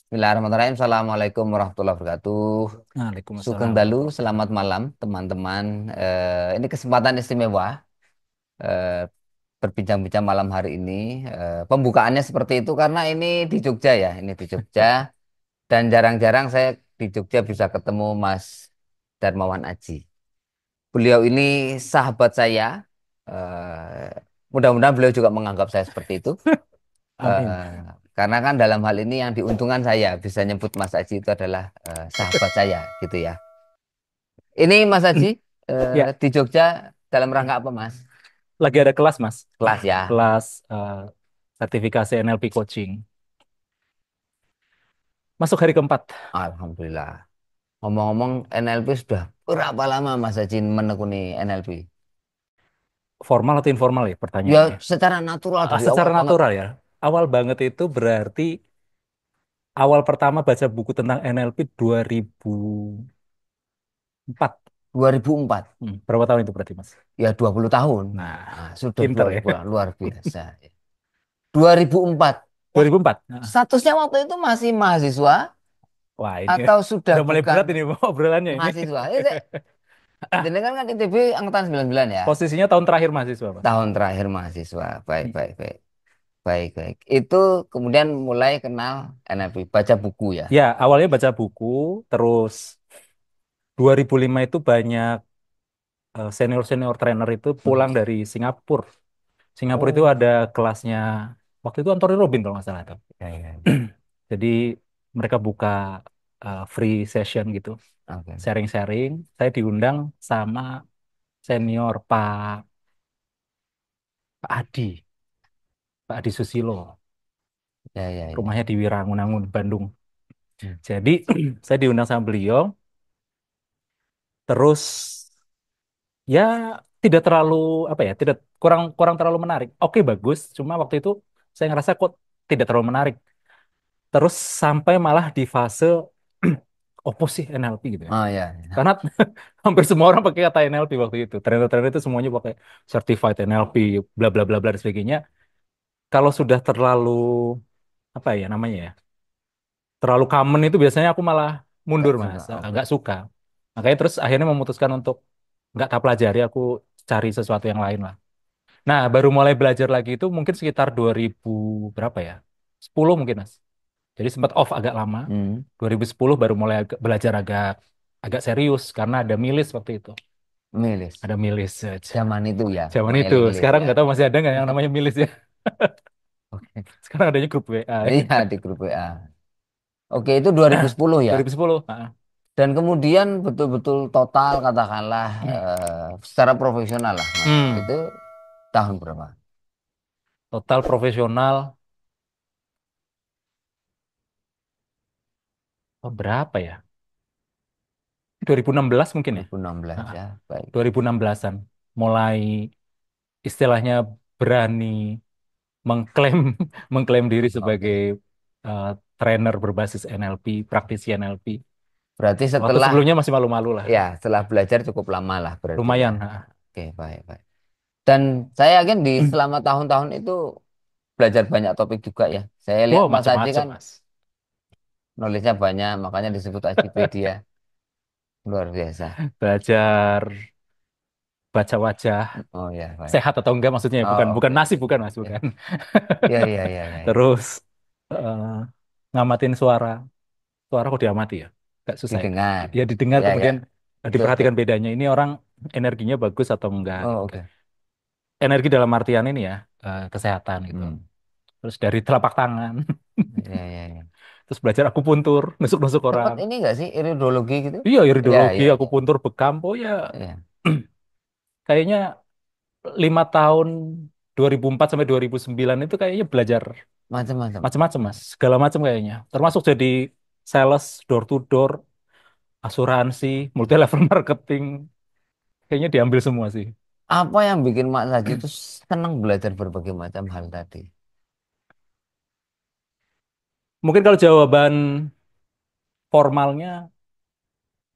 Bismillahirrahmanirrahim. Assalamualaikum warahmatullahi wabarakatuh. Sugeng Waalaikumsalam Dalu, warahmatullahi selamat wabarakatuh. malam teman-teman. Ini kesempatan istimewa eh, berbincang-bincang malam hari ini. Pembukaannya seperti itu karena ini di Jogja ya, ini di Jogja dan jarang-jarang saya di Jogja bisa ketemu Mas Darmawan Aji. Beliau ini sahabat saya. Eh, Mudah-mudahan beliau juga menganggap saya seperti itu. Amin. Karena kan dalam hal ini yang diuntungkan saya bisa nyebut Mas Aji itu adalah sahabat saya gitu ya. Ini Mas Aji Ya, di Jogja dalam rangka apa Mas? lagi ada kelas, Mas. Kelas ya. Kelas sertifikasi NLP coaching. Masuk hari keempat. Alhamdulillah. Ngomong-ngomong NLP sudah berapa lama Mas Aji menekuni NLP? Formal atau informal ya Ya pertanyaannya? secara natural dari awal Secara banget. natural ya. Awal banget itu berarti awal pertama baca buku tentang NLP 2004. 2004. Berapa tahun itu berarti, Mas? Ya 20 tahun. Nah, Nah, sudah pinter ya. 2000 luar biasa. 2004. Wah, 2004. Nah. statusnya waktu itu masih mahasiswa Wah, ini atau sudah udah mulai bukan berat ini obrolannya ini. mahasiswa? Jenengan kan ITB angkatan 99 ya. Posisinya tahun terakhir mahasiswa, Mas. Tahun terakhir mahasiswa. Baik, baik, baik. Baik, baik. Itu kemudian mulai kenal NLP, baca buku ya. Ya, awalnya baca buku, terus 2005 itu banyak senior-senior trainer itu Hmm. pulang dari Singapura. Singapura itu Oh, ada kelasnya, waktu itu Anthony Robin kalau nggak salah tuh. ya, ya. Jadi mereka buka free session gitu, Oke. sharing-sharing. Saya diundang sama senior Pak Adi, Pak Adi Susilo. Ya, ya, ya. Rumahnya di Wirangunangun, Bandung. Hmm. Jadi saya diundang sama beliau, terus ya tidak terlalu apa ya, tidak kurang kurang terlalu menarik. Oke, bagus, cuma waktu itu saya ngerasa kok tidak terlalu menarik. Terus sampai malah di fase opo sih NLP gitu ya. Oh, ya, Karena ya. hampir semua orang pakai kata NLP waktu itu. Trainer-trainer itu semuanya pakai certified NLP, bla bla bla bla dan sebagainya. Kalau sudah terlalu apa ya namanya ya, terlalu common itu biasanya aku malah Gak mundur suka. mas, Oke. nggak suka. Makanya terus akhirnya memutuskan untuk nggak tak pelajari, aku cari sesuatu yang lain lah. Nah, baru mulai belajar lagi itu mungkin sekitar 2000 berapa ya? 10 mungkin mas. Jadi sempat off agak lama. Hmm. 2010 baru mulai belajar agak agak serius karena ada milis waktu itu. Milis. Ada milis aja. Zaman itu ya, Zaman itu. milis Sekarang ya. nggak tahu masih ada nggak yang namanya milis ya. Oke. Sekarang adanya grup WA. Iya di grup WA. Oke, itu 2010 ya. 2010. Dan kemudian betul-betul total katakanlah secara profesional lah, Mas. Hmm, Itu tahun berapa? total profesional oh, berapa ya? 2016 mungkin ya. 2016 Ah, ya. Baik. 2016-an. Mulai istilahnya berani mengklaim mengklaim diri sebagai Oke. eh, trainer berbasis NLP, praktisi NLP. Berarti Waktu setelah sebelumnya masih malu-malu lah. ya, setelah belajar cukup lama lah berarti ya. Lumayan. Oke, baik, baik. Dan saya yakin di selama tahun-tahun itu belajar banyak topik juga ya. Saya lihat Wow, Mas Aji macam-macam, kan Mas. nulisnya banyak, makanya disebut Ajipedia. Luar biasa. Belajar baca wajah, Oh ya, baik. sehat atau enggak maksudnya ya. Bukan Oh, bukan oke. nasib, bukan Mas, Ya, bukan. ya, ya, ya, ya, ya. Terus eh, ngamatin suara. Suara kok diamati ya? Gak susah ya. Didengar. Ya didengar Ya, ya. kemudian Itu diperhatikan bedanya. Ini orang energinya bagus atau enggak oh, gitu. oke. Energi dalam artian ini ya, kesehatan gitu. Hmm. Terus dari telapak tangan, Ya, ya, ya. terus belajar akupuntur, nusuk-nusuk Sempat orang. ini enggak sih iridologi gitu? Iya, Ya, iridologi, ya, ya. akupuntur, bekam. Oh ya, Ya, kayaknya 5 tahun 2004 sampai 2009 itu kayaknya belajar macam-macam. macam-macam mas, segala macam kayaknya. Termasuk jadi sales, door to door, asuransi, multi level marketing, kayaknya diambil semua sih. Apa yang bikin Mak Saji itu senang belajar berbagai macam hal tadi? Mungkin kalau jawaban formalnya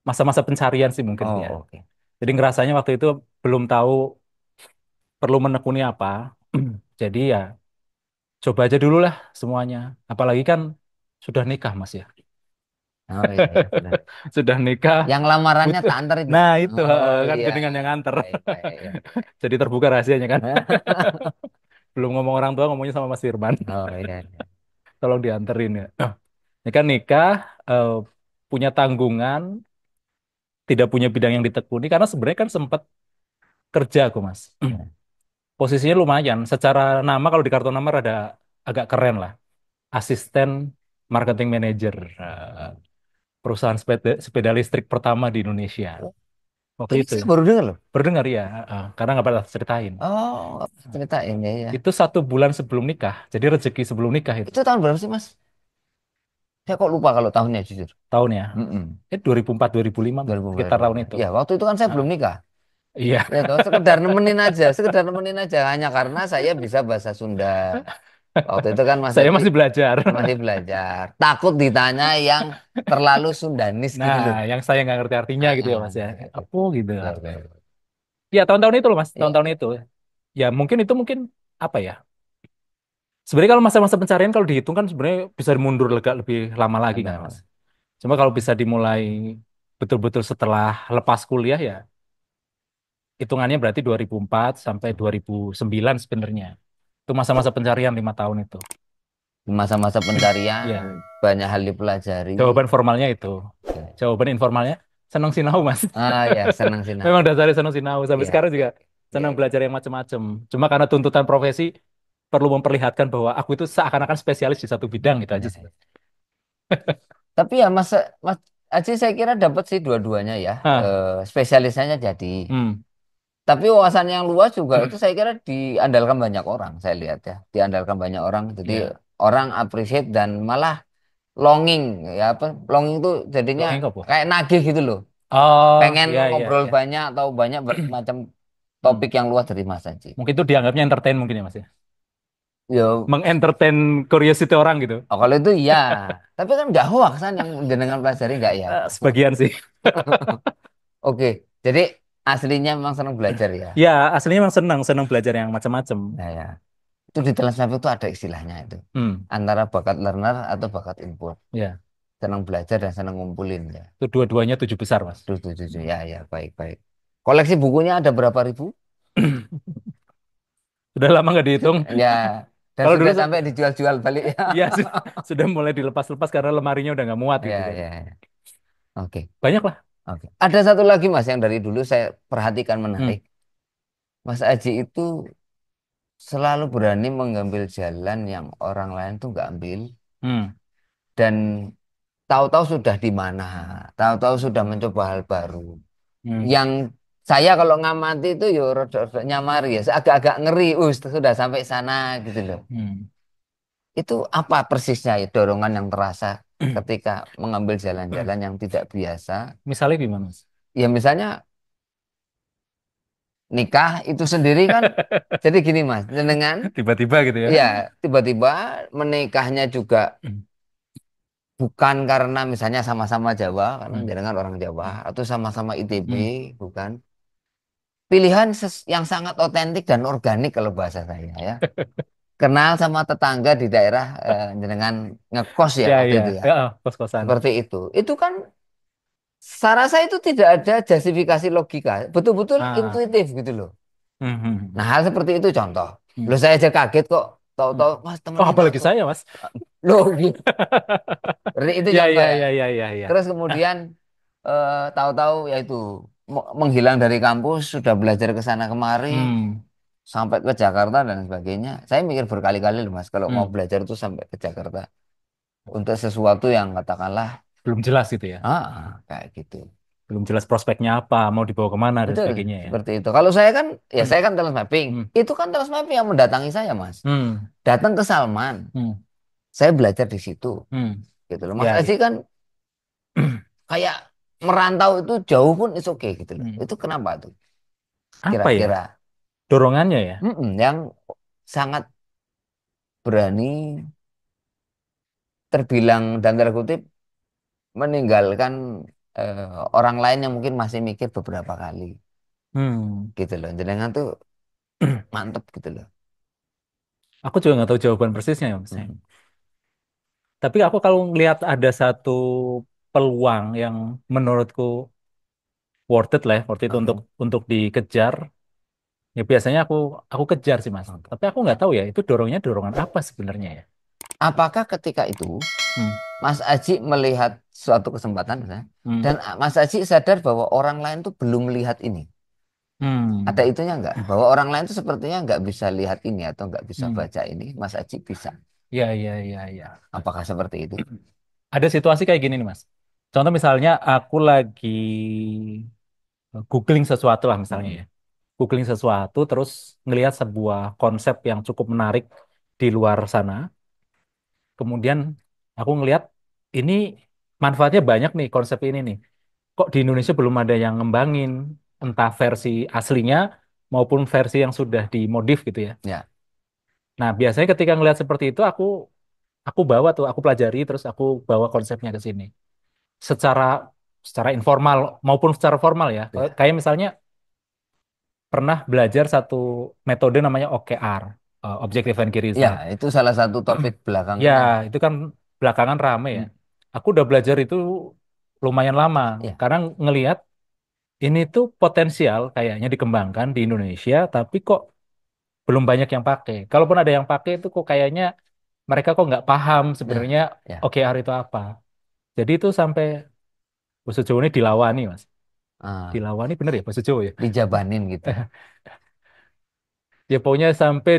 masa-masa pencarian sih mungkin ya. Oh, oke. Jadi ngerasanya waktu itu belum tahu perlu menekuni apa. Jadi ya coba aja dulu lah semuanya. Apalagi kan Sudah nikah Mas ya. Oh iya, iya sudah. Sudah nikah, Yang lamarannya butuh. tak antar itu. Nah itu Oh kan iya, jenengan yang nganter. baik baik ya. Jadi terbuka rahasianya kan. Belum ngomong orang tua, ngomongnya sama Mas Firman. Oh iya, iya. Tolong dianterin ya. Ini kan nikah, punya tanggungan, tidak punya bidang yang ditekuni karena sebenarnya kan sempat kerja aku Mas. Ya. Posisinya lumayan. Secara nama kalau di kartu nama ada agak keren lah. Asisten marketing manager, perusahaan sepeda listrik pertama di Indonesia. Oh, Waktu ini itu saya ya. baru dengar loh. Berdengar ya, karena nggak pernah ceritain. Oh, ceritain ya ya. Itu 1 bulan sebelum nikah, jadi rezeki sebelum nikah itu Itu tahun berapa sih Mas? Saya kok lupa kalau tahunnya jujur. tahunnya. Mm-mm. 2004 2005 sekitar tahun 2025. itu. Ya, waktu itu kan saya Ah, belum nikah. iya. Ya toh, sekedar nemenin aja hanya karena saya bisa bahasa Sunda. Waktu itu kan Mas Saya Haji masih belajar. masih belajar. Takut ditanya yang terlalu Sundanis Nah, gitu loh. yang saya nggak ngerti artinya Ah, gitu ya ah, Mas ya. gitu. Apa gitu Ya, ya. artinya. Ya tahun-tahun itu loh Mas, Ya, tahun-tahun itu. Ya mungkin itu mungkin apa ya? Sebenarnya kalau masa-masa pencarian kalau dihitung kan sebenarnya bisa mundur lebih lama lagi kan Mas. benar. Cuma kalau bisa dimulai betul-betul setelah lepas kuliah ya hitungannya berarti 2004 sampai 2009 sebenarnya. Itu masa-masa pencarian 5 tahun itu. Di masa-masa Ya, pencarian banyak hal dipelajari. jawaban formalnya itu. Ya. Jawaban informalnya senang sinau Mas. Ah ya, senang sih Memang Nau. dasarnya senang sinau. Sampai Iya, sekarang iya, juga iya, senang iya. belajar yang macam-macam. Cuma karena tuntutan profesi perlu memperlihatkan bahwa aku itu seakan-akan spesialis di satu bidang gitu aja Iya, sih. iya. Tapi ya Mas Aji saya kira dapat sih dua-duanya ya. Ah, Spesialisnya jadi. hmm, Tapi wawasan yang luas juga itu saya kira diandalkan banyak orang, saya lihat ya. Diandalkan banyak orang. Jadi ya. orang appreciate dan malah longing ya apa? Longing itu jadinya Login apa? kayak nagih gitu loh. Oh, Pengen ya, ya, ngobrol ya. banyak atau banyak macam Hmm. topik yang luas dari Mas Aji. Mungkin itu dianggapnya entertain mungkin ya Mas ya. Yo, Mengentertain curiosity orang gitu. oh, kalau itu iya. Tapi kan nggak hoax kan yang jenengan pelajari nggak ya? Sebagian sih. Oke, jadi aslinya memang senang belajar ya. Ya, aslinya emang senang, senang belajar yang macam-macam. Nah ya, itu di Telesmap itu ada istilahnya itu. Hmm, Antara bakat learner atau bakat input. ya. Senang belajar dan senang ngumpulin ya. Itu dua-duanya 7 besar, Mas. Tuh, tuh, tuh, tuh. Ya, ya, baik, baik. Koleksi bukunya ada berapa ribu? Sudah lama nggak dihitung. Ya, dan Kalau dulu, sudah sampai dijual-jual balik ya. ya sudah mulai dilepas-lepas karena lemarinya udah nggak muat gitu Ya, kan. ya, ya. Oke, Banyak lah. oke. Ada satu lagi Mas yang dari dulu saya perhatikan Hmm, menarik. Mas Aji itu selalu berani mengambil jalan yang orang lain tuh nggak ambil hmm, dan tahu-tahu sudah di mana, tahu-tahu sudah mencoba hal baru. hmm, Yang saya kalau ngamati itu yo rada-rada nyamari ya, agak-agak ngeri, sudah sampai sana gitu loh. hmm. Itu apa persisnya ya dorongan yang terasa ketika mengambil jalan-jalan yang tidak biasa? Misalnya gimana, Mas? Ya misalnya nikah itu sendiri kan, jadi gini Mas, dengan Tiba-tiba gitu ya. ya tiba-tiba menikahnya juga Hmm, bukan karena misalnya sama-sama Jawa, karena hmm, jangan orang Jawa, atau sama-sama ITB, hmm. bukan. Pilihan yang sangat otentik dan organik kalau bahasa saya ya. Kenal sama tetangga di daerah dengan ngekos ya Ya, waktu ya, itu ya. ya, kos-kosan. Seperti itu. Itu kan saya rasa itu tidak ada justifikasi logika, betul-betul Ah, intuitif gitu loh. hmm, hmm, Nah, hmm, hal seperti itu contoh. hmm, Loh saya aja kaget kok, hmm. tahu-tahu Mas Oh, temenin apalagi aku. saya, Mas. Loh gitu. Berarti itu Ya, contoh ya, ya. ya, ya, ya, ya. Terus kemudian tahu-tahu yaitu menghilang dari kampus, sudah belajar ke sana kemari, Hmm, sampai ke Jakarta dan sebagainya. Saya mikir berkali-kali loh Mas, kalau mau hmm. belajar itu sampai ke Jakarta untuk sesuatu yang katakanlah, Belum jelas gitu ya. kayak gitu. Belum jelas prospeknya apa, mau dibawa kemana dan Betul, sebagainya ya. seperti itu. Kalau saya kan, ya saya kan talent mapping. Hmm, Itu kan talent mapping yang mendatangi saya Mas. hmm, Datang ke Salman, hmm, saya belajar di situ, hmm. gitu loh. Mas Ya, Aji ya. kan kayak merantau itu jauh pun itu oke gitu loh. Hmm. Itu kenapa tuh? Apa ya? Kira-kira. Dorongannya ya. Yang sangat berani terbilang dan terkutip meninggalkan orang lain yang mungkin masih mikir beberapa kali Hmm. gitu loh. Jenengan tuh mantep gitu loh. Aku juga nggak tahu jawaban persisnya ya, Mas. Mm. Tapi aku kalau ngelihat ada satu peluang yang menurutku worth it lah, ya, worth it Oke. untuk dikejar, ya biasanya aku kejar sih Mas. Oke. Tapi aku nggak tahu ya, itu dorongnya dorongan apa sebenarnya ya. Apakah ketika itu Hmm. Mas Aji melihat suatu kesempatan misalnya, Hmm. dan Mas Aji sadar bahwa orang lain tuh belum melihat ini? Ada Hmm. itunya nggak? Bahwa orang lain tuh sepertinya nggak bisa lihat ini atau nggak bisa Hmm. baca ini, Mas Aji bisa. Ya, ya, ya, ya. Apakah seperti itu? Ada situasi kayak gini nih Mas. Contoh misalnya aku lagi googling sesuatu lah misalnya Mm-mm. ya. Googling sesuatu terus ngelihat sebuah konsep yang cukup menarik di luar sana. Kemudian aku ngelihat ini manfaatnya banyak nih konsep ini nih. Kok di Indonesia belum ada yang ngembangin entah versi aslinya maupun versi yang sudah dimodif gitu ya. Ya, Nah, biasanya ketika ngelihat seperti itu aku bawa tuh, aku pelajari terus aku bawa konsepnya ke sini. Secara secara informal maupun secara formal ya. ya, Kayak misalnya pernah belajar satu metode namanya OKR, Objective and Key ya, Result. itu salah satu topik belakangan Ya, yang, itu kan belakangan rame ya. mm, Aku udah belajar itu lumayan lama ya, karena ngelihat ini tuh potensial kayaknya dikembangkan di Indonesia, tapi kok belum banyak yang pakai. Kalaupun ada yang pakai itu kok kayaknya mereka kok nggak paham ya, sebenarnya ya. OKR itu apa. Jadi itu sampai bahasa Jawa ini dilawani, Mas. Ah, Dilawani bener ya bahasa Jawa ya? dijabanin gitu. Ya pokoknya sampai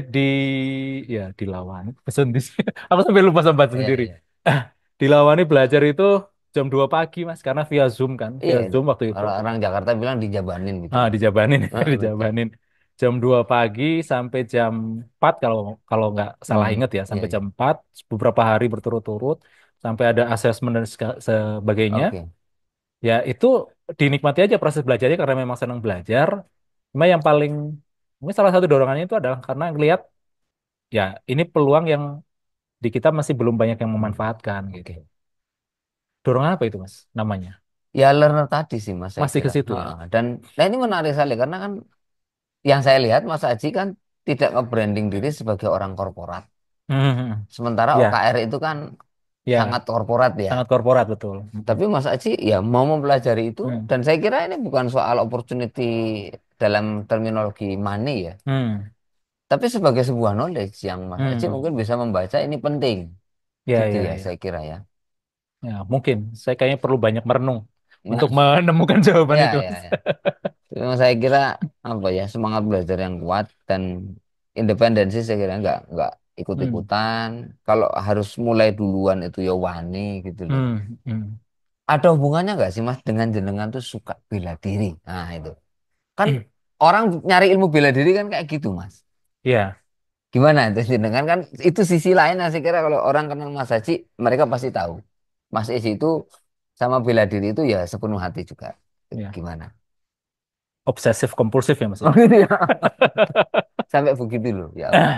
ya dilawani. Pesan di aku sampai lupa sempat Iya, sendiri. iya. Dilawani belajar itu jam 2 pagi, Mas, karena via Zoom kan, via Iya, Zoom waktu itu. orang Jakarta bilang dijabanin gitu. Dijabanin, Betul. dijabanin. Jam 2 pagi sampai jam 4 kalau kalau nggak salah Hmm, ingat ya, iya, sampai iya. jam 4 beberapa hari berturut-turut sampai ada asesmen dan sebagainya. Oke. Ya itu dinikmati aja proses belajarnya karena memang senang belajar. Cuma yang paling ini salah satu dorongannya itu adalah karena ngelihat ya ini peluang yang di kita masih belum banyak yang Hmm, memanfaatkan gitu. oke. Dorongan apa itu Mas namanya? Ya learner tadi sih Mas saya Masih ke kira. situ ya. Heeh. Dan nah ini menarik sekali karena kan yang saya lihat Mas Aji kan tidak nge-branding diri sebagai orang korporat. Hmm, Sementara ya, OKR itu kan sangat ya, korporat ya. sangat korporat betul. Tapi Mas Aji ya mau mempelajari itu Hmm, dan saya kira ini bukan soal opportunity dalam terminologi money ya. hmm, Tapi sebagai sebuah knowledge yang Mas Aji hmm. mungkin bisa membaca ini penting. Ya, Gitu ya, ya saya ya. kira ya. Ya, mungkin saya kayaknya perlu banyak merenung Nah, untuk menemukan jawaban ya itu, ya Mas. ya. Memang saya kira apa ya semangat belajar yang kuat dan independensi saya kira nggak Hmm, ikut-ikutan. Kalau harus mulai duluan itu ya wani gitu loh. hmm, hmm. Ada hubungannya nggak sih Mas dengan jenengan tuh suka bela diri? Nah itu kan orang nyari ilmu bela diri kan kayak gitu Mas. Ya, Gimana itu jenengan kan itu sisi lain yang saya kira kalau orang kenal Mas Haji mereka pasti tahu. Mas Ezi itu sama bela diri itu ya sepenuh hati juga. ya. Gimana? Obsesif kompulsif ya, Mas Oh ya. gitu ya. Sampai begitu loh. Ya Allah.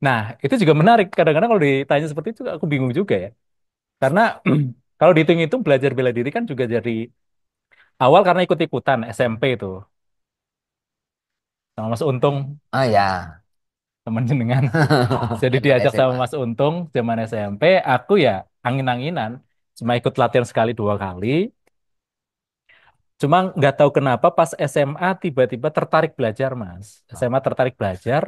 Nah, itu juga menarik. Kadang-kadang kalau ditanya seperti itu, aku bingung juga ya. Karena kalau dihitung-hitung belajar bela diri kan juga dari awal karena ikut-ikutan SMP itu. Sama Mas Untung, Ah ya. teman jenengan. Jadi Teman diajak sama SMA. Mas Untung zaman SMP, aku ya angin-anginan. Cuma ikut latihan sekali 2 kali. Cuma nggak tahu kenapa pas SMA tiba-tiba tertarik belajar, Mas. Oh, SMA tertarik belajar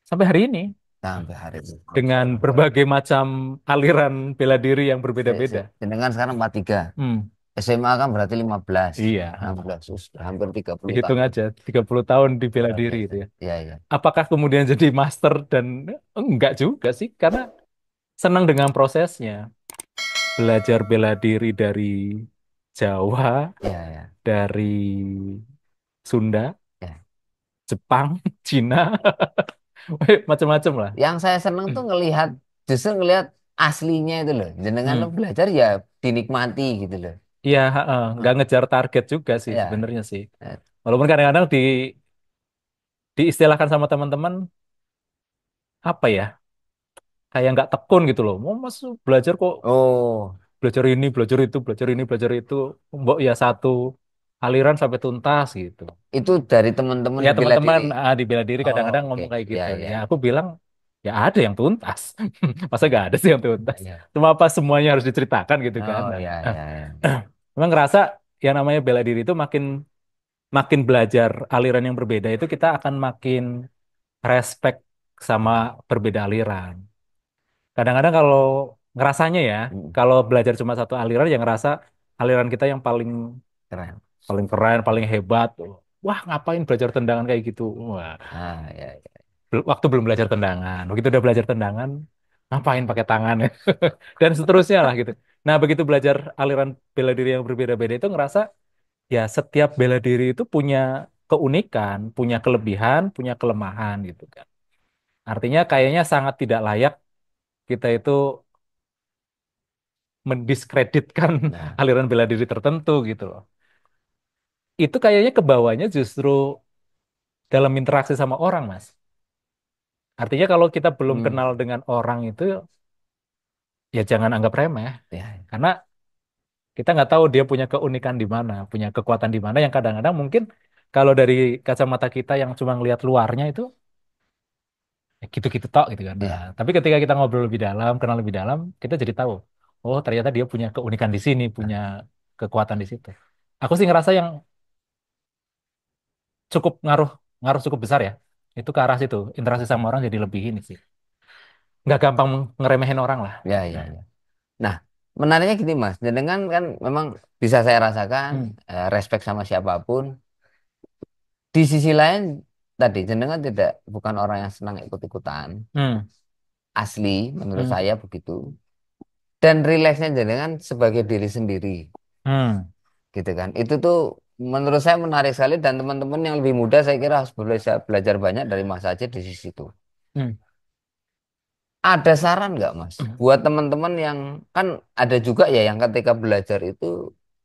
sampai hari ini. sampai hari ini. Dengan berbagai macam aliran bela diri yang berbeda-beda. Dengan sekarang 43. Hmm, SMA kan berarti 15. iya. 16. Sudah hampir 30 Dihitung tahun. aja 30 tahun di bela Luar diri biasa. itu ya. Iya, iya. Apakah kemudian jadi master dan enggak juga sih karena senang dengan prosesnya. Belajar bela diri dari Jawa, Iya, iya. dari Sunda, Ya. Jepang, Cina, macam-macam lah. Yang saya seneng tuh ngelihat justru ngelihat aslinya itu loh. Jenengan lo Hmm. belajar ya dinikmati gitu loh. Iya, nggak Heeh. ngejar target juga sih Ya. sebenarnya sih. Eh, Walaupun kadang-kadang diistilahkan sama teman-teman apa ya, kayak nggak tekun gitu loh. Mau mas belajar kok Oh, belajar ini, belajar itu, belajar ini, belajar itu. Mbok ya satu aliran sampai tuntas gitu. itu dari teman-teman Ya di bela teman-teman diri. di bela diri Oh, kadang-kadang oke. ngomong kayak Ya, gitu. ya. Ya aku bilang Ya ada yang tuntas. Masa nggak ada sih yang tuntas? Ya. Cuma apa semuanya harus diceritakan gitu kan? Oh Nah, ya ya ya. memang ngerasa yang namanya bela diri itu makin makin belajar aliran yang berbeda itu kita akan makin respect sama berbeda aliran. Kadang-kadang kalau ngerasanya ya, Mm, kalau belajar cuma satu aliran, yang ngerasa aliran kita yang paling keren. paling keren, paling hebat. Wah, ngapain belajar tendangan kayak gitu? Wah, Ah ya ya. waktu belum belajar tendangan. Begitu udah belajar tendangan, ngapain pakai tangan ya? Dan seterusnya lah gitu. Nah, begitu belajar aliran bela diri yang berbeda-beda itu ngerasa ya setiap bela diri itu punya keunikan, punya kelebihan, punya kelemahan gitu kan. Artinya kayaknya sangat tidak layak kita itu mendiskreditkan Nah, aliran bela diri tertentu gitu loh. Itu kayaknya kebawahnya justru dalam interaksi sama orang, Mas. Artinya kalau kita belum hmm, kenal dengan orang itu, ya jangan anggap remeh. ya Karena kita nggak tahu dia punya keunikan di mana, punya kekuatan di mana yang kadang-kadang mungkin kalau dari kacamata kita yang cuma ngelihat luarnya itu, ya gitu-gitu tok gitu kan. Nah, ya. tapi ketika kita ngobrol lebih dalam, kenal lebih dalam, kita jadi tahu, oh ternyata dia punya keunikan di sini, punya kekuatan di situ. Aku sih ngerasa yang cukup ngaruh ngaruh cukup besar ya. Itu ke arah situ. Interaksi sama orang jadi lebih ini sih. Nggak gampang ngeremehin orang lah. Ya ya ya. Nah, menariknya gini Mas, jenengan kan memang bisa saya rasakan Hmm. respect sama siapapun. Di sisi lain tadi jenengan tidak bukan orang yang senang ikut-ikutan. Hmm. Asli menurut Hmm. saya begitu. Dan rileksnya jenengan sebagai diri sendiri, Hmm. gitu kan. Itu tuh menurut saya menarik sekali dan teman-teman yang lebih muda saya kira harus belajar belajar banyak dari Mas Aceh di sisi itu. Hmm. Ada saran nggak Mas buat teman-teman yang kan ada juga ya yang ketika belajar itu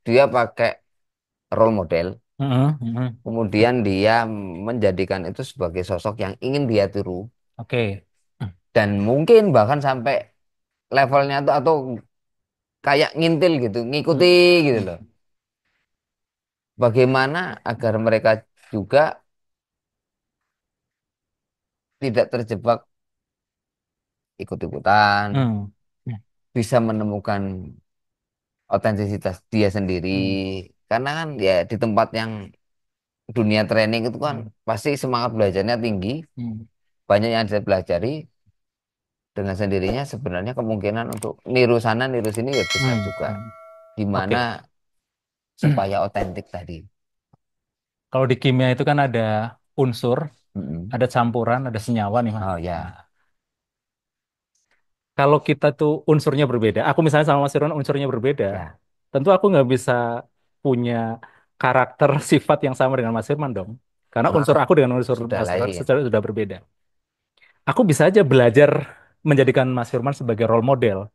dia pakai role model. Hmm. Hmm. Kemudian dia menjadikan itu sebagai sosok yang ingin dia tiru Oke. Hmm. dan mungkin bahkan sampai levelnya tuh atau kayak ngintil gitu, ngikuti Hmm. gitu loh. Bagaimana agar mereka juga tidak terjebak ikut-ikutan, Hmm. bisa menemukan otentisitas dia sendiri. Hmm. Karena kan ya di tempat yang dunia training itu kan Hmm. pasti semangat belajarnya tinggi, Hmm. banyak yang saya pelajari. Dengan sendirinya sebenarnya kemungkinan untuk niru sana niru sini ya besar Hmm. juga. Hmm. Gimana Oke. supaya otentik tadi. Kalau di kimia itu kan ada unsur, Mm-mm. ada campuran, ada senyawa nih, Mas. Oh Nah, ya, kalau kita tuh unsurnya berbeda, aku misalnya sama Mas Irwan unsurnya berbeda, ya, tentu aku nggak bisa punya karakter sifat yang sama dengan Mas Firman dong. Karena unsur oh, aku dengan unsur sudah Mas Firman lain. secara sudah berbeda. Aku bisa aja belajar menjadikan Mas Firman sebagai role model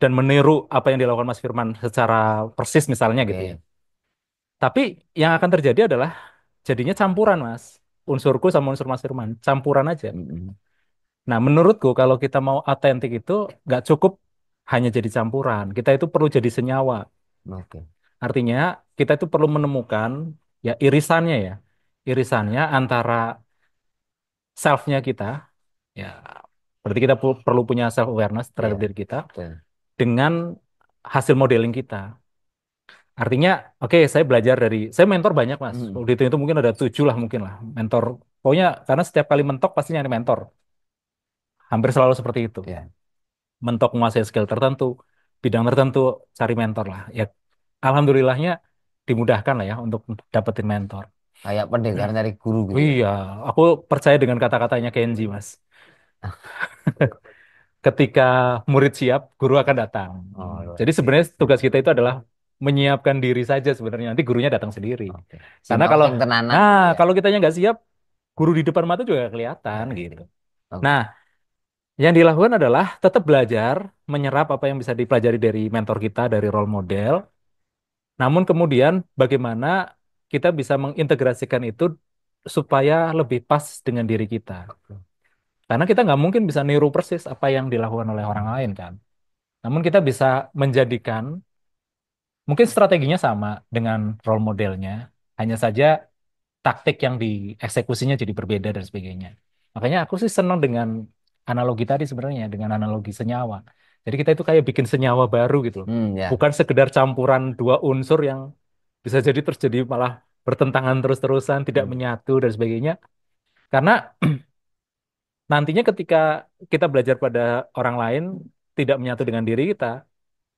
dan meniru apa yang dilakukan Mas Firman secara persis misalnya gitu ya. Oke. Tapi yang akan terjadi adalah jadinya campuran, Mas. Unsurku sama unsur Mas Firman, campuran aja. Mm-mm. Nah, menurutku kalau kita mau autentik itu nggak cukup hanya jadi campuran. Kita itu perlu jadi senyawa. Oke. Artinya kita itu perlu menemukan ya irisannya ya. Irisannya antara self-nya kita, ya berarti kita perlu punya self awareness terhadap Iya, diri kita betul. dengan hasil modeling kita. Artinya, oke, saya belajar dari, saya mentor banyak mas. Mm. Waktu itu mungkin ada 7 lah mungkin lah mentor. Pokoknya karena setiap kali mentok pasti nyari mentor. Hampir selalu seperti itu. Ya, Mentok menguasai skill tertentu, bidang tertentu, cari mentor lah. Ya, alhamdulillahnya dimudahkan lah ya untuk dapetin mentor. kayak pendekar nyari guru Oh gitu ya. iya, aku percaya dengan kata-katanya Kenji mas. Ketika murid siap, guru akan datang. Oh, luar Jadi sebenarnya biasa. tugas kita itu adalah menyiapkan diri saja sebenarnya. Nanti gurunya datang sendiri. Oke. Karena Sinau kalau, sing tenanan nah gitu ya. kalau kitanya nggak siap, guru di depan mata juga nggak Ya, kelihatan ya. gitu. Oke. Nah, yang dilakukan adalah tetap belajar, menyerap apa yang bisa dipelajari dari mentor kita, dari role model. Namun kemudian bagaimana kita bisa mengintegrasikan itu supaya lebih pas dengan diri kita. Karena kita nggak mungkin bisa niru persis apa yang dilakukan oleh orang lain kan. Namun kita bisa menjadikan, mungkin strateginya sama dengan role modelnya, hanya saja taktik yang dieksekusinya jadi berbeda dan sebagainya. Makanya aku sih senang dengan analogi tadi sebenarnya dengan analogi senyawa. Jadi kita itu kayak bikin senyawa baru gitu loh. Ya. Bukan sekedar campuran dua unsur yang bisa jadi terjadi malah bertentangan terus-terusan, tidak Hmm. menyatu dan sebagainya. Karena nantinya ketika kita belajar pada orang lain tidak menyatu dengan diri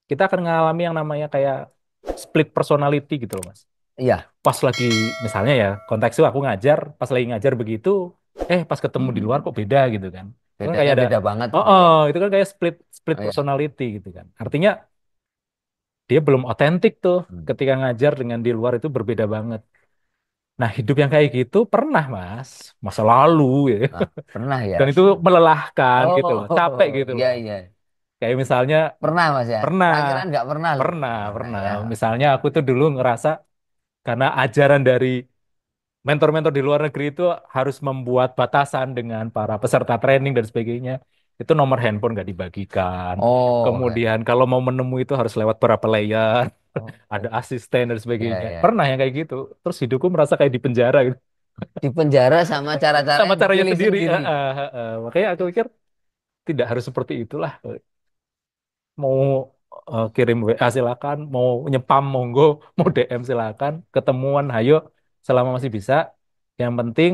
kita akan mengalami yang namanya kayak split personality gitu loh, Mas. Iya, Pas lagi misalnya ya konteksnya aku ngajar, pas lagi ngajar begitu, pas ketemu di luar kok beda gitu kan. Itu kan bedanya kayak ada, beda banget oh, gitu oh, ya. itu kan kayak split split Oh, ya. personality gitu kan. Artinya dia belum otentik tuh Hmm. ketika ngajar dengan di luar itu berbeda banget. Nah, hidup yang kayak gitu pernah, Mas. Masa lalu ya. Nah, pernah ya. Dan itu melelahkan gitu loh, capek Oh, gitu iya loh. iya. Kayak misalnya Pernah Mas ya. pernah, Tak kira nggak pernah loh. pernah, Pernah pernah. ya. Misalnya aku tuh dulu ngerasa karena ajaran dari mentor-mentor di luar negeri itu harus membuat batasan dengan para peserta training dan sebagainya. Itu nomor handphone nggak dibagikan. Oh, ya. Kemudian kalau mau menemui itu harus lewat berapa layer, Oh, ada oh. asisten dan Ya sebagainya. ya. Pernah yang kayak gitu. Terus hidupku merasa kayak di penjara gitu. Di penjara sama cara-cara Sama yang caranya dipilih sendiri. sendiri. Makanya aku pikir tidak harus seperti itulah. Mau kirim WA silakan, mau nyepam monggo, mau Ya. DM silakan, ketemuan hayo selama masih bisa. Yang penting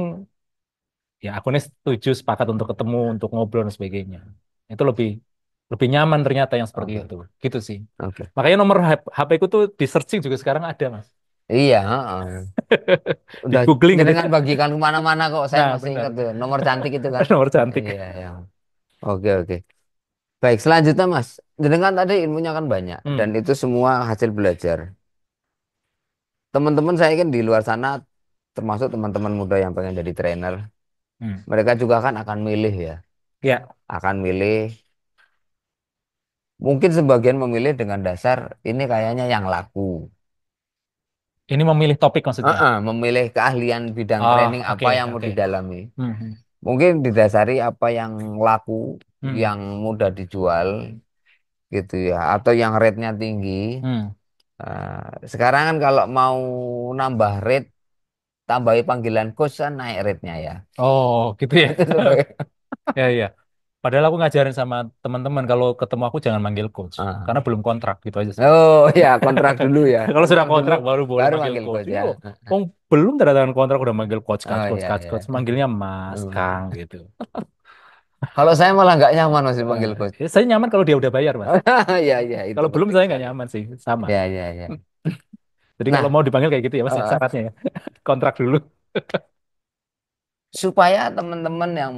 ya aku nih setuju sepakat untuk ketemu, untuk ngobrol dan sebagainya. Itu lebih lebih nyaman ternyata yang seperti Oke. itu. Gitu sih. Oke. Makanya nomor HP ku tuh di searching juga sekarang ada, Mas. Iya, heeh. Di Udah googling gitu. jenengan bagikan kemana-mana kok. Saya Nah, masih ingat benar. tuh nomor cantik itu kan. Nomor cantik. Iya, yang. Oke, oke. Baik, selanjutnya Mas. Jenengan tadi ilmunya kan banyak dan Hmm. itu semua hasil belajar. Teman-teman saya kan di luar sana, termasuk teman-teman muda yang pengen jadi trainer, Hmm. mereka juga kan akan milih ya, Ya, akan milih. Mungkin sebagian memilih dengan dasar ini kayaknya yang laku. ini memilih topik maksudnya. Memilih keahlian bidang Oh, training oke, apa yang mau oke. didalami. Hmm. Hmm. Mungkin didasari apa yang laku, Hmm. yang mudah dijual gitu ya, atau yang rate-nya tinggi. Hmm. Sekarang kan kalau mau nambah rate, tambahi panggilan coach kan naik rate-nya ya. Oh, gitu ya. Itu sebagai Ya, ya. Padahal aku ngajarin sama teman-teman kalau ketemu aku jangan manggil coach Ah. karena belum kontrak gitu aja sih. Oh ya, kontrak dulu ya. Kalau sudah Kontrak dulu kontrak baru boleh baru manggil manggil coach. coach Ini ya. kok belum tanda tangan kontrak udah manggil coach, coach, Oh coach, iya coach, iya. coach. Manggilnya Mas, Kang Hmm. gitu. Kalau saya malah nggak nyaman masih panggil coach. Saya nyaman kalau dia udah bayar, Mas. Iya iya itu Kalau belum penting saya nggak sekali. nyaman sih, sama. Ya ya ya. Jadi kalau Nah, mau dipanggil kayak gitu ya, Mas, ya, eh, syaratnya ya. Kontrak dulu. supaya teman-teman yang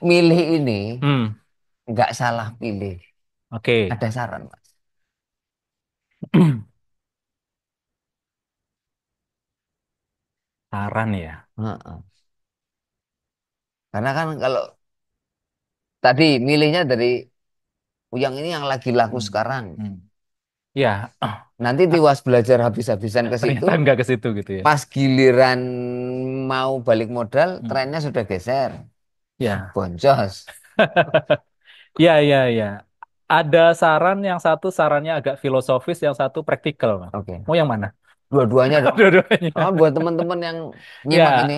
milih ini Hmm, nggak salah pilih, oke. ada saran Mas? Saran ya. Heeh. Karena kan kalau tadi milihnya dari yang ini yang lagi laku Hmm, sekarang, hmm. Ya, nanti tiwas belajar habis-habisan ke situ, ternyata nggak ke situ gitu ya. pas giliran mau balik modal, Hmm. trennya sudah geser, Ya, boncos. ya, ya, ya. Ada saran yang satu sarannya agak filosofis, yang satu praktikal, Mas. Oke, Mau yang mana? dua-duanya dong. Dua-duanya. Buat teman-teman yang nyimak Ya, ini,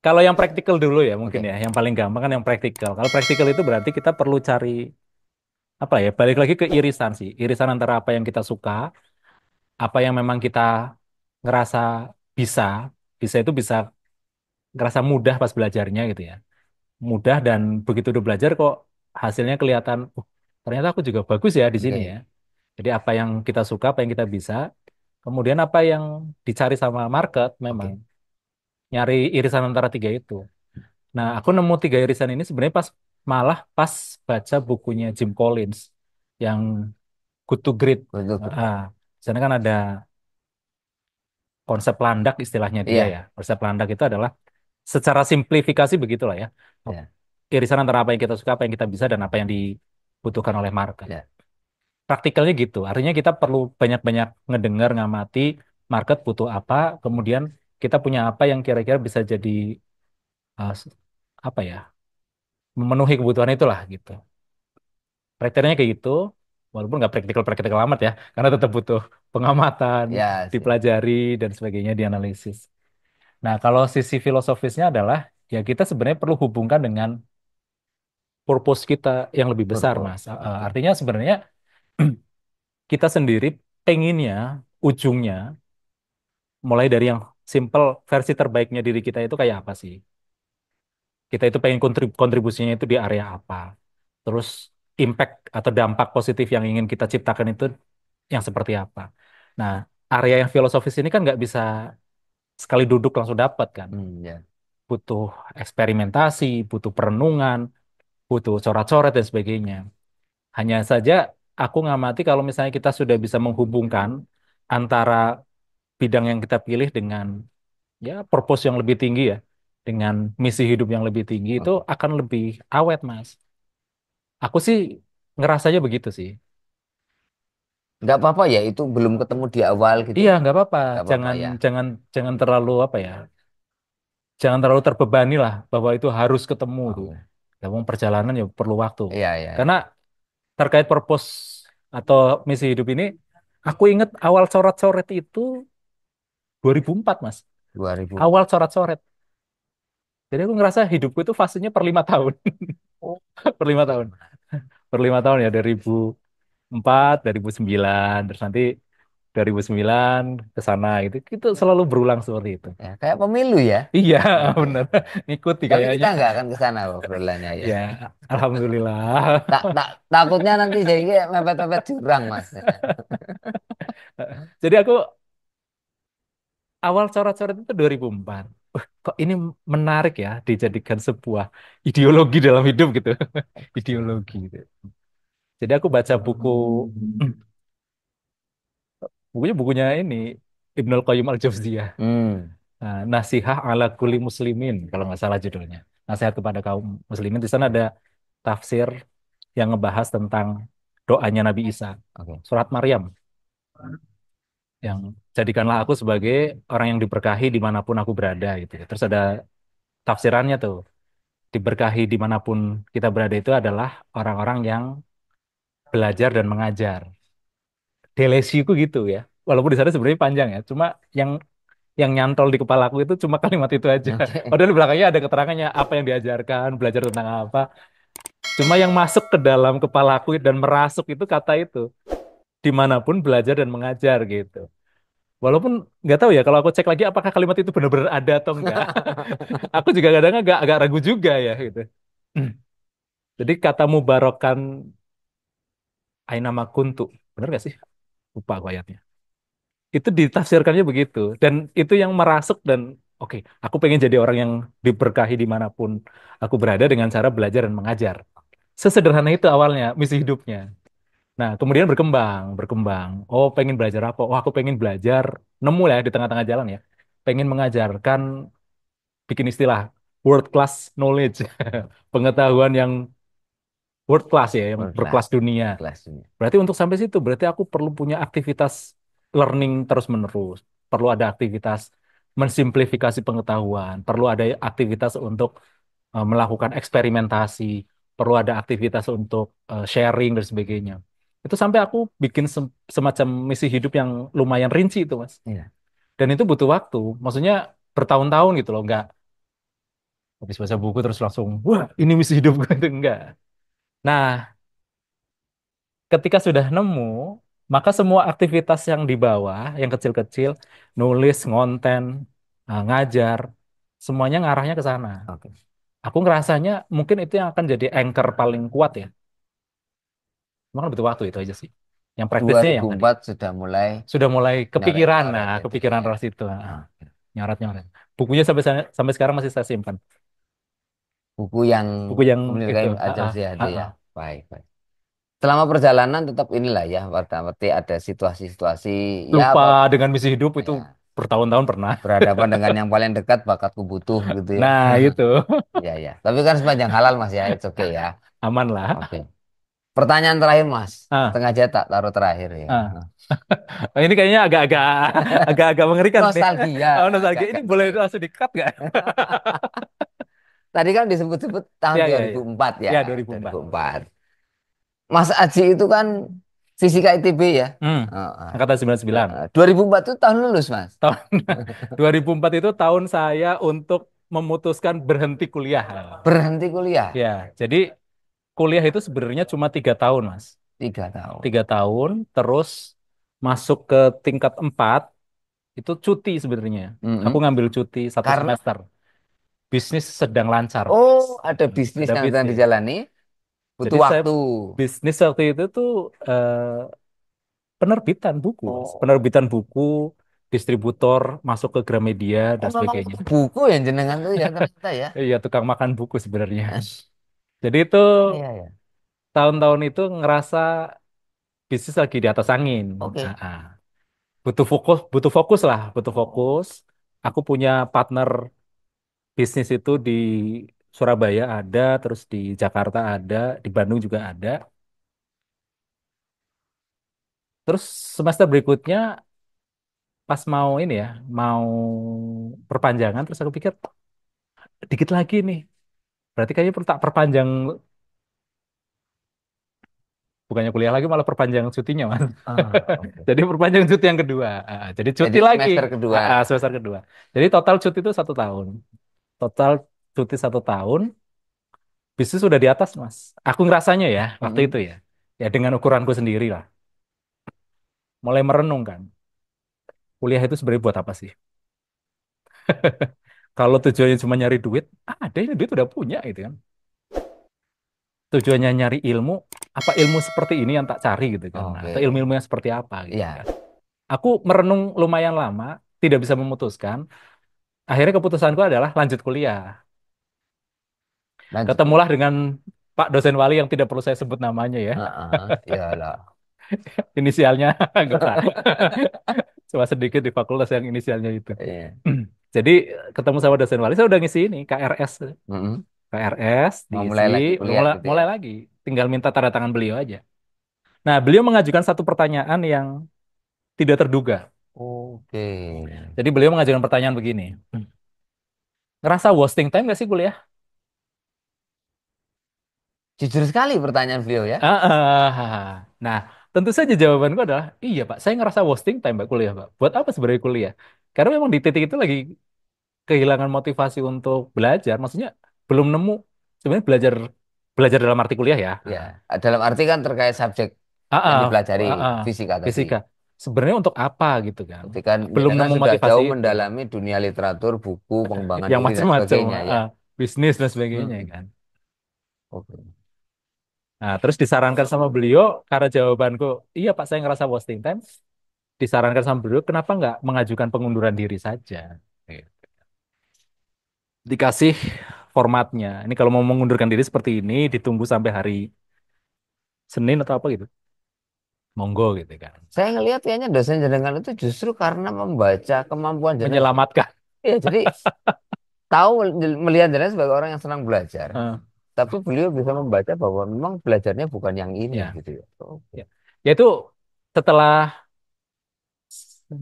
kalau yang praktikal dulu ya mungkin oke, ya. Yang paling gampang kan yang praktikal. Kalau praktikal itu berarti kita perlu cari apa ya? Balik lagi ke irisan sih. Irisan antara apa yang kita suka, apa yang memang kita ngerasa bisa, bisa itu bisa ngerasa mudah pas belajarnya gitu ya. Mudah dan begitu udah belajar kok hasilnya kelihatan, ternyata aku juga bagus ya di sini oke, ya. Jadi apa yang kita suka, apa yang kita bisa, kemudian apa yang dicari sama market memang oke, nyari irisan antara tiga itu. Nah, aku nemu tiga irisan ini sebenarnya malah pas baca bukunya Jim Collins yang Good to Great. betul. Ah, di sana kan ada konsep landak istilahnya dia Iya, ya. Konsep landak itu adalah secara simplifikasi begitulah ya. ya, Irisan antara apa yang kita suka, apa yang kita bisa, dan apa yang dibutuhkan oleh market. ya, Praktikalnya gitu. Artinya kita perlu banyak-banyak ngedengar, ngamati market butuh apa, kemudian kita punya apa yang kira-kira bisa jadi apa ya, memenuhi kebutuhan itulah gitu. Kriterianya kayak gitu, walaupun nggak praktikal-praktikal amat ya, karena tetap butuh pengamatan, ya, siap. dipelajari dan sebagainya, dianalisis. Nah, kalau sisi filosofisnya adalah ya kita sebenarnya perlu hubungkan dengan purpose kita yang lebih besar, Purpose. Mas. Oke. Artinya sebenarnya kita sendiri pengennya ujungnya mulai dari yang simple versi terbaiknya diri kita itu kayak apa sih? Kita itu pengen kontribusinya itu di area apa? Terus impact atau dampak positif yang ingin kita ciptakan itu yang seperti apa? Nah, area yang filosofis ini kan nggak bisa sekali duduk langsung dapat kan. Ya. Butuh eksperimentasi, butuh perenungan, butuh coret-coret dan sebagainya. Hanya saja aku ngamati kalau misalnya kita sudah bisa menghubungkan antara bidang yang kita pilih dengan ya purpose yang lebih tinggi ya, dengan misi hidup yang lebih tinggi itu Oke. akan lebih awet, Mas. Aku sih ngerasanya begitu sih. Nggak apa-apa ya, itu belum ketemu di awal gitu. Iya, nggak apa-apa. Nggak apa-apa Jangan ya. jangan jangan terlalu apa ya? Jangan terlalu terbebani lah bahwa itu harus ketemu tuh. Oke. Ya, wong perjalanan ya perlu waktu. Iya, iya, Karena iya. terkait purpose atau misi hidup ini, aku ingat awal coret-coret itu 2004, Mas. 2000. Awal coret-coret. Jadi aku ngerasa hidupku itu fasenya per 5 tahun. Oh, Per 5 tahun. lima. Per 5 tahun ya, 2004, 2009, terus nanti 2009 ke sana gitu. Itu selalu berulang seperti itu. Ya, kayak pemilu ya. Iya, Oke. benar. Ngikuti Tapi kita kayaknya. nggak akan ke sana obrolannya ya. Ya, alhamdulillah. Takutnya nanti jadi kayak mepet-mepet jurang, Mas. Jadi aku awal coret-coret itu 2004. Kok ini menarik ya dijadikan sebuah ideologi dalam hidup gitu. Ideologi gitu. Jadi aku baca bukunya ini Ibnul Qayyim Al-Jauziyah. Hmm, Nah, Nasihah ala Kulli Muslimin kalau nggak salah judulnya. Nasihat kepada kaum muslimin. Di sana ada tafsir yang ngebahas tentang doanya Nabi Isa, oke. surat Maryam, yang jadikanlah aku sebagai orang yang diberkahi dimanapun aku berada gitu. Terus ada tafsirannya tuh, diberkahi dimanapun kita berada itu adalah orang-orang yang belajar dan mengajar. Delesiku gitu ya. Walaupun di sana sebenarnya panjang ya, cuma yang nyantol di kepala aku itu cuma kalimat itu aja. Oke. Padahal di belakangnya ada keterangannya apa yang diajarkan, belajar tentang apa. Cuma yang masuk ke dalam kepalaku dan merasuk itu kata itu. Dimanapun belajar dan mengajar gitu. Walaupun nggak tahu ya kalau aku cek lagi apakah kalimat itu benar-benar ada atau enggak. Aku juga kadang agak ragu juga ya gitu. Jadi kata mubarokan ainama kuntu. Benar nggak sih? Lupa aku ayatnya. Itu ditafsirkannya begitu. Dan itu yang merasuk dan oke, aku pengen jadi orang yang diberkahi dimanapun aku berada dengan cara belajar dan mengajar. Sesederhana itu awalnya misi hidupnya. Nah, kemudian berkembang, berkembang. Oh, pengen belajar apa? Oh, aku pengen belajar, nemu lah ya di tengah-tengah jalan ya. Pengen mengajarkan, bikin istilah, world class knowledge. Pengetahuan yang world class ya, yang World berkelas class. dunia. Kelas ini. Berarti untuk sampai situ, berarti aku perlu punya aktivitas learning terus-menerus. Perlu ada aktivitas mensimplifikasi pengetahuan. Perlu ada aktivitas untuk melakukan eksperimentasi. Perlu ada aktivitas untuk sharing dan sebagainya. Itu sampai aku bikin semacam misi hidup yang lumayan rinci itu, Mas. Iya. Dan itu butuh waktu. Maksudnya bertahun-tahun gitu loh. Nggak habis baca buku terus langsung, wah ini misi hidup gue itu. Enggak. Nah, ketika sudah nemu, maka semua aktivitas yang di bawah, yang kecil-kecil, nulis, ngonten, ngajar, semuanya ngarahnya ke sana. Oke. Aku ngerasanya mungkin itu yang akan jadi anchor paling kuat ya. Cuma kan butuh waktu itu aja sih. Yang praktisnya yang tadi. 2004 sudah mulai Sudah mulai kepikiran, nah nyoret-nyoret itu kepikiran ya. ras itu. Ah, Nyoret-nyoret. Bukunya sampai sekarang masih saya simpan. buku yang Buku yang Ibnu itu. Qayyim Ah, ah, Al-Jauziyah itu ah, ya. ah. Baik, baik. Selama perjalanan tetap inilah ya, berarti ada situasi-situasi ya Lupa apa dengan misi hidup itu ya, bertahun-tahun pernah. berhadapan dengan yang paling dekat bakatku butuh gitu ya. Nah, itu Ya, ya. Tapi kan sepanjang halal Mas ya, it's okay ya. aman Oke. lah. Pertanyaan terakhir Mas. Ah, Sengaja tak taruh terakhir ya. ah. Oh, ini kayaknya agak-agak agak-agak mengerikan nih. Nostalgia Oh, nostalgia. Ini agak-agak boleh nostalgia. langsung di-cut nggak? Tadi kan disebut-sebut tahun Ya, ya, ya. 2004 ya, Ya, 2004. 2004. Mas Aji itu kan fisika ITB ya. Hmm. Heeh. Angkatan 99. 2004 itu tahun lulus Mas. Tahun 2004 itu tahun saya untuk memutuskan berhenti kuliah. Berhenti kuliah. Ya, jadi kuliah itu sebenarnya cuma 3 tahun, Mas. 3 tahun. 3 tahun, terus masuk ke tingkat 4 itu cuti sebenarnya. Aku Mm-mm. ngambil cuti 1 semester. Karena Bisnis sedang lancar. oh ada bisnis Ada yang sedang bisnis. dijalani, Jadi butuh saya waktu. bisnis waktu itu tuh penerbitan buku, Mas. Oh, Penerbitan buku, distributor masuk ke Gramedia oh dan memang sebagainya. buku yang jenengan tuh ya ternyata ya. Iya, tukang makan buku sebenarnya. Jadi itu Iya ya. tahun-tahun itu ngerasa bisnis lagi di atas angin. Ah, Oke. ah. Butuh fokus lah, butuh fokus. Aku punya partner bisnis itu di Surabaya ada, terus di Jakarta ada, di Bandung juga ada. Terus semester berikutnya pas mau ini ya, mau perpanjangan, terus aku pikir dikit lagi nih. Berarti kayaknya perlu tak perpanjang, bukannya kuliah lagi malah perpanjang cutinya, Mas. Ah, oke. Jadi perpanjang cuti yang kedua. Jadi Jadi cuti lagi. semester kedua. Semester kedua. Jadi total cuti itu 1 tahun. Total cuti 1 tahun, bisnis sudah di atas, Mas. Aku ngerasanya ya, waktu Mm-mm. itu ya. Ya dengan ukuranku sendiri lah. Mulai merenung kan. Kuliah itu sebenarnya buat apa sih? Kalau tujuannya cuma nyari duit, ada ini duit udah punya gitu kan. Tujuannya nyari ilmu, apa ilmu seperti ini yang tak cari gitu kan. Nah, atau Oke. ilmu-ilmu yang seperti apa gitu kan. Iya, Aku merenung lumayan lama, tidak bisa memutuskan. Akhirnya keputusanku adalah lanjut kuliah. lanjut Ketemulah kuliah. dengan Pak dosen wali yang tidak perlu saya sebut namanya ya. Heeh, iyalah. Inisialnya enggak usah. Cuma sedikit di fakultas yang inisialnya itu. Iya. Jadi ketemu sama dosen wali, saya udah ngisi ini KRS. Mm-mm. KRS Mau mulai diisi, lagi kuliah mulai, gitu ya. mulai lagi. Tinggal minta tanda tangan beliau aja. Nah, beliau mengajukan satu pertanyaan yang tidak terduga. Oke. Jadi beliau mengajukan pertanyaan begini. Ngerasa wasting time gak sih kuliah? Jujur sekali pertanyaan beliau ya. Nah, tentu saja jawabanku adalah, iya Pak, saya ngerasa wasting time Pak kuliah Pak. Buat apa sebenarnya kuliah? Karena memang di titik itu lagi kehilangan motivasi untuk belajar. Maksudnya belum nemu sebenarnya belajar belajar dalam arti kuliah ya. Ya, dalam arti kan terkait subjek Ah, yang ah, dipelajari ah, ah. fisika tadi. Fisika. Sebenarnya untuk apa gitu kan? Berarti kan Belum jenengan nemu sudah motivasi jauh itu. mendalami dunia literatur, buku, pengembangan Yang diri dan macam-macam, sebagainya ya. bisnis dan sebagainya Hmm. kan. Oke. Nah, terus disarankan sama beliau karena jawabanku, iya Pak, saya ngerasa wasting time. Disarankan sama beliau, kenapa nggak mengajukan pengunduran diri saja? Gitu. Dikasih formatnya. Ini kalau mau mengundurkan diri seperti ini, ditunggu sampai hari Senin atau apa gitu. Monggo gitu kan. Saya ngelihat kayaknya dosen jenengan itu justru karena membaca kemampuan jenengan. Menyelamatkan. Iya, jadi tahu melihat jenengan sebagai orang yang senang belajar. Eh, Tapi beliau bisa membaca bahwa memang belajarnya bukan yang ini ya, gitu ya. Oke. ya. Yaitu setelah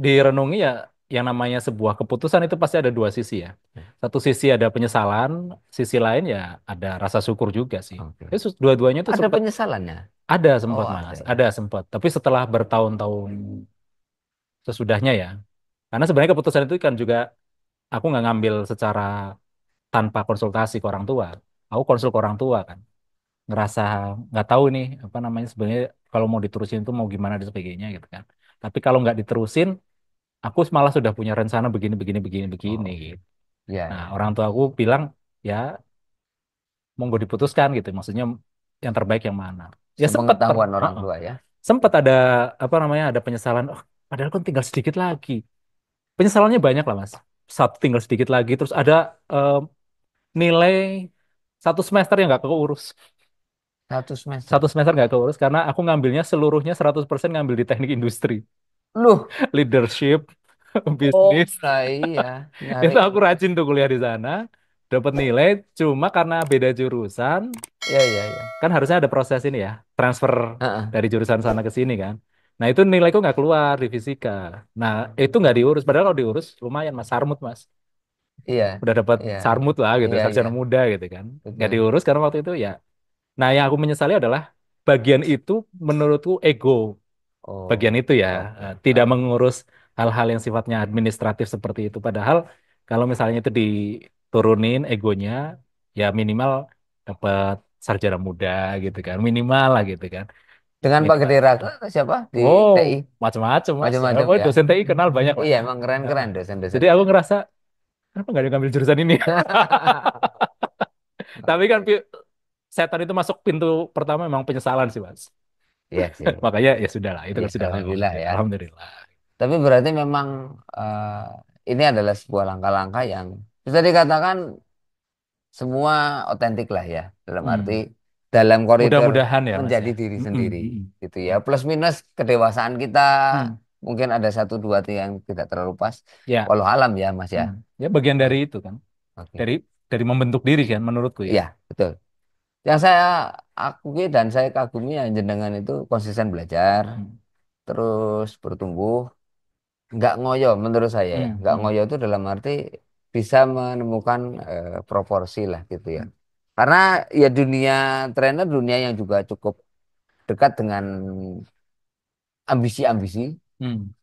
direnungi ya, yang namanya sebuah keputusan itu pasti ada dua sisi ya. Satu sisi ada penyesalan, sisi lain ya ada rasa syukur juga sih. Oke. Dua-duanya tuh Ada sempat penyesalannya. ada Oh, sempat ada Mas, ya. ada sempat. Tapi setelah bertahun-tahun sesudahnya ya. Karena sebenarnya keputusan itu kan juga aku nggak ngambil secara tanpa konsultasi ke orang tua. Aku konsul ke orang tua kan. Ngerasa nggak tahu nih apa namanya sebenarnya kalau mau diterusin itu mau gimana dan sebagainya gitu kan. Tapi kalau nggak diterusin, aku malah sudah punya rencana begini begini begini begini Oh, gitu. ya, Nah, ya. orang tua aku bilang ya monggo diputuskan gitu. Maksudnya yang terbaik yang mana. Ya Sepengetahuan orang tua ya. sempat ada apa namanya ada penyesalan. Oh, padahal kan tinggal sedikit lagi. Penyesalannya banyak lah Mas. Satu tinggal sedikit lagi. Terus ada eh, nilai 1 semester yang nggak keurus. 1 semester. 1 semester nggak keurus karena aku ngambilnya seluruhnya 100% ngambil di teknik industri. Loh, Leadership, oh, bisnis. nah iya, Itu nyari. aku rajin tuh kuliah di sana. Dapat nilai, cuma karena beda jurusan, Ya, ya, ya. kan harusnya ada proses ini ya, transfer Heeh, dari jurusan sana ke sini kan. Nah itu nilaiku nggak keluar di fisika. Nah itu nggak diurus, padahal kalau diurus lumayan mas, sarmut mas. iya, Udah dapat iya, sarmut lah gitu, iya, iya, sarjana muda gitu kan. Nggak betul. diurus karena waktu itu ya. Nah yang aku menyesali adalah bagian itu menurutku ego. Bagian Oh, itu ya, oke. tidak mengurus hal-hal yang sifatnya administratif seperti itu. Padahal kalau misalnya itu diturunin egonya, ya minimal dapat sarjana muda gitu kan, minimal lah gitu kan. Dengan Pak Minimal. Gede Raga atau siapa di Oh, TI? macam-macam Mas. Macam-macam Oh, ya. dosen TI kenal banyak Mas. Iya, emang Heeh. keren-keren Jadi dosen-dosen. aku ngerasa kenapa nggak ada yang ngambil jurusan ini? Tapi kan setan itu masuk pintu pertama memang penyesalan sih Mas. Iya sih. Makanya ya sudah lah, itu Iya, kan sudah alhamdulillah lewat. ya. Alhamdulillah. Tapi berarti memang ini adalah sebuah langkah-langkah yang bisa dikatakan semua otentik lah ya. Dalam arti Hmm. dalam koridor Mudah-mudahan ya Mas menjadi ya. diri Mm-mm, sendiri mm-mm. gitu ya. Plus minus kedewasaan kita Hmm. mungkin ada satu dua tiga yang tidak terlalu pas. Ya. Walau alam ya Mas ya. Hmm. Ya bagian Oh, dari itu kan. oke. Dari membentuk diri kan menurutku ya. Iya, betul. Yang saya akui dan saya kagumi ya jenengan itu konsisten belajar, Hmm. terus bertumbuh, nggak ngoyo menurut saya ya. Hmm. Nggak Hmm. ngoyo itu dalam arti bisa menemukan proporsi lah gitu ya. Hmm. Karena ya dunia trainer dunia yang juga cukup dekat dengan ambisi-ambisi Hmm.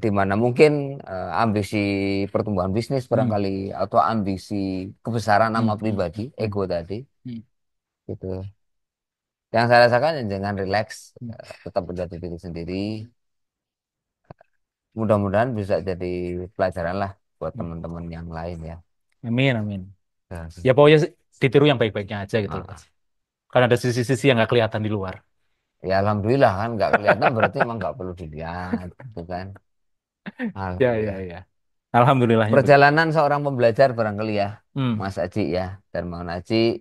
di mana mungkin ambisi pertumbuhan bisnis Hmm. barangkali atau ambisi kebesaran nama Hmm. Hmm. pribadi, Hmm. ego tadi Hmm. gitu. Yang saya rasakan ya jangan relax, Hmm. tetap menjadi diri sendiri. Mudah-mudahan bisa jadi pelajaran lah buat Hmm. teman-teman yang lain ya. Amin, amin. Ya, Ya pokoknya ditiru yang baik-baiknya aja gitu loh Mas. ah. Kan ada sisi-sisi yang nggak kelihatan di luar. Ya alhamdulillah kan nggak kelihatan berarti emang nggak perlu dilihat, gitu kan? Ya, ya, Alhamdulillah. ya. Alhamdulillahnya begitu. Perjalanan seorang pembelajar barangkali ya, Hmm. Mas Aji ya, dan Mang Aji.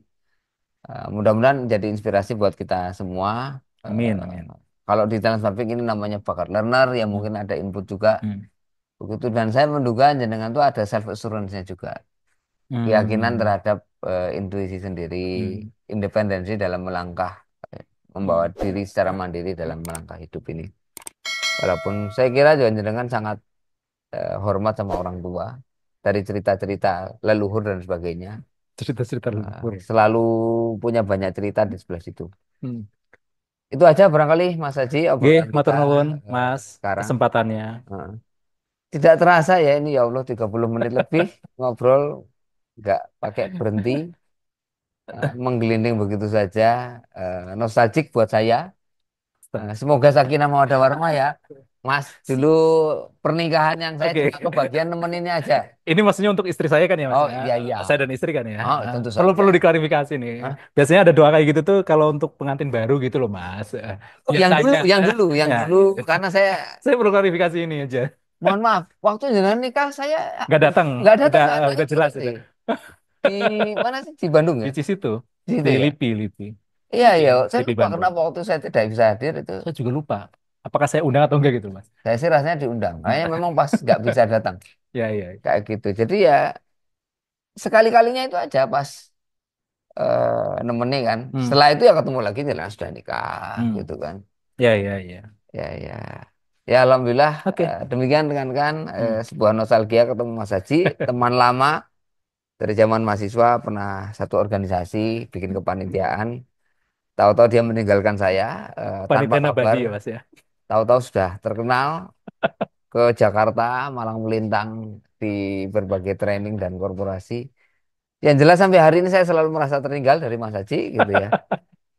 Mudah-mudahan jadi inspirasi buat kita semua. Amin, Eh, amin. Kalau di Talent Public ini namanya bakat learner, ya Hmm. mungkin ada input juga. Hmm. Begitu dan saya menduga jenengan itu ada self assurance-nya juga. Keyakinan Hmm. terhadap intuisi sendiri, Hmm. independensi dalam melangkah, membawa Hmm. diri secara mandiri dalam melangkah hidup ini. Walaupun saya kira juga jenengan sangat hormat sama orang tua dari cerita-cerita leluhur dan sebagainya. Cerita-cerita leluhur. Selalu punya banyak cerita di sebelah situ. Hmm. Itu aja barangkali Mas Haji Oke, obrolan kita matur nuwun, Mas, sekarang. kesempatannya. Eh, Tidak terasa ya ini ya Allah 30 menit lebih ngobrol nggak pakai berhenti, menggelinding begitu saja. Nostalgic buat saya. Semoga sakinah mawaddah warahmah ya. Mas, dulu pernikahan yang saya Oke. cuma kebagian nemeninnya aja. Ini maksudnya untuk istri saya kan ya, Mas Oh ya. iya iya. Saya dan istri kan ya. Oh tentu Perlu saja. perlu diklarifikasi nih. Hah? Biasanya ada doa kayak gitu tuh kalau untuk pengantin baru gitu loh, Mas. Oh, Biasanya. yang Ya. dulu karena saya Saya perlu klarifikasi ini aja. mohon maaf waktu jenengan nikah saya Nggak datang, nggak datang udah nggak ada udah itu jelas berarti. udah. Di mana sih di Bandung Di ya? situ, Di situ di ya. Lipi, Lipi. Iya Lipi, iya. Saya Lipi lupa Bandung. kenapa waktu saya tidak bisa hadir itu. Saya juga lupa. Apakah saya undang atau enggak gitu, Mas? Saya sih rasanya diundang. Kayaknya memang pas nggak bisa datang Ya, ya. kayak gitu. Jadi ya sekali-kalinya itu aja pas nemenin kan. Hmm, Setelah itu ya ketemu lagi jelas sudah nikah hmm. gitu kan. Ya, ya, ya. Ya ya. Ya alhamdulillah Oke. demikian rekan-rekan Hmm. sebuah nostalgia ketemu Mas Haji, teman lama dari zaman mahasiswa pernah satu organisasi bikin kepanitiaan. Tahu-tahu dia meninggalkan saya tanpa Panitia kabar. abadi ya, Mas ya. Tahu-tahu sudah terkenal ke Jakarta, malang melintang di berbagai training dan korporasi. Yang jelas sampai hari ini saya selalu merasa tertinggal dari Mas Haji gitu ya.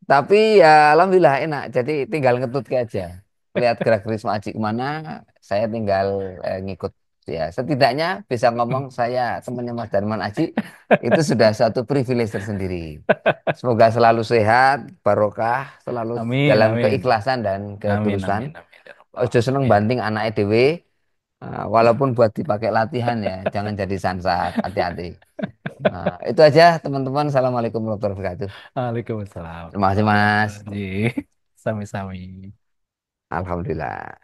Tapi ya alhamdulillah enak. Jadi tinggal ngetut aja. Lihat gerak Risma Haji kemana, saya tinggal ngikut. Ya setidaknya bisa ngomong saya temannya Mas Darman Aji itu sudah suatu privilege tersendiri. Semoga selalu sehat, barokah, selalu Amin, dalam amin. keikhlasan dan Amin, ketulusan. amin, amin. Ya Rabbal Ojo seneng alamin. banting anak EDW, walaupun buat dipakai latihan ya, jangan jadi sansat, hati-hati. Itu aja teman-teman. Assalamualaikum warahmatullahi wabarakatuh. Waalaikumsalam. Terima kasih Mas. Ji, sami-sami. Alhamdulillah.